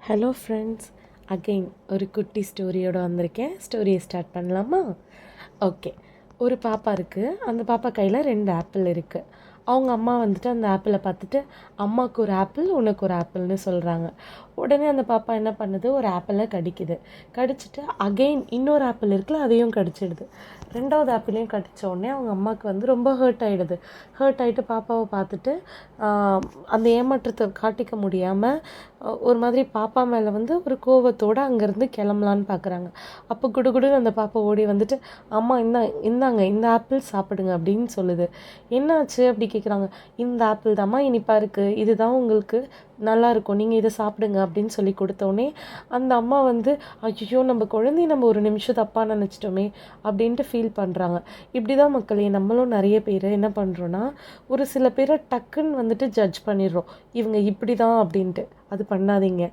Hello friends, again ஒரு குட்டி ஸ்டோரியோடு வந்திருக்கேன். ஸ்டோரியை ஸ்டார்ட் பண்ணலாமா? ஓகே. ஒரு பாப்பா இருக்குது. அந்த பாப்பா கையில் 2 ஆப்பிள் இருக்குது. அவங்க அம்மா வந்துட்டு அந்த ஆப்பிளை பார்த்துட்டு, அம்மாவுக்கு ஒரு ஆப்பிள், உனக்கு ஒரு ஆப்பிள்னு சொல்கிறாங்க. உடனே அந்த பாப்பா என்ன பண்ணுது, ஒரு ஆப்பிளை கடிக்குது. கடிச்சிட்டு அகெயின் இன்னொரு ஆப்பிள் இருக்குல்ல, அதையும் கடிச்சிடுது. 2வது ஆப்பிளையும் கடித்த உடனே அவங்க அம்மாவுக்கு வந்து ரொம்ப ஹர்ட் ஆகிடுது. ஹர்ட் ஆகிட்டு பாப்பாவை பார்த்துட்டு அந்த ஏமாற்றத்தை காட்டிக்க முடியாமல் ஒரு மாதிரி பாப்பா மேலே வந்து ஒரு கோவத்தோடு அங்கேருந்து கிளம்பலான்னு பார்க்குறாங்க. அப்போ குடுகுடுன்னு அந்த பாப்பா ஓடி வந்துட்டு, அம்மா இந்தாங்க இந்த ஆப்பிள் சாப்பிடுங்க அப்படின்னு சொல்லுது. என்னாச்சு அப்படி கேட்குறாங்க. இந்த ஆப்பிள் தாம்மா இனிப்பாக இருக்குது, இதுதான் உங்களுக்கு நல்லாயிருக்கும், நீங்கள் இதை சாப்பிடுங்க அப்படின்னு சொல்லி கொடுத்தோடனே அந்த அம்மா வந்து ஐயோ நம்ம குழந்தைய நம்ம ஒரு நிமிஷம் தப்பாக நினச்சிட்டோமே அப்படின்ட்டு ஃபீல் பண்ணுறாங்க. இப்படி தான் மக்களே நம்மளும் நிறைய பேர் என்ன பண்ணுறோன்னா, ஒரு சில பேரை டக்குன்னு வந்துட்டு ஜட்ஜ் பண்ணிடுறோம், இவங்க இப்படி தான் அப்படின்ட்டு. அது பண்ணாதீங்க.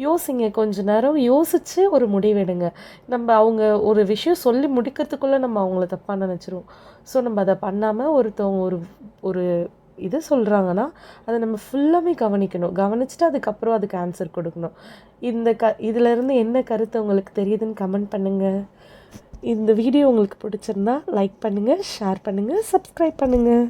யோசிங்க, கொஞ்ச நேரம் யோசித்து ஒரு முடிவெடுங்க. நம்ம அவங்க ஒரு விஷயம் சொல்லி முடிக்கிறதுக்குள்ளே நம்ம அவங்கள தப்பாக நினச்சிருவோம். ஸோ நம்ம அதை பண்ணாமல் ஒருத்தவங்க ஒரு ஒரு இது சொல்கிறாங்கன்னா அதை நம்ம ஃபுல்லாமே கவனிக்கணும். கவனிச்சுட்டு அதுக்கப்புறம் அதுக்கு ஆன்சர் கொடுக்கணும். இதிலேருந்து என்ன கருத்து உங்களுக்கு தெரியுதுன்னு கமெண்ட் பண்ணுங்கள். இந்த வீடியோ உங்களுக்கு பிடிச்சிருந்தா லைக் பண்ணுங்கள், ஷேர் பண்ணுங்கள், சப்ஸ்கிரைப் பண்ணுங்கள்.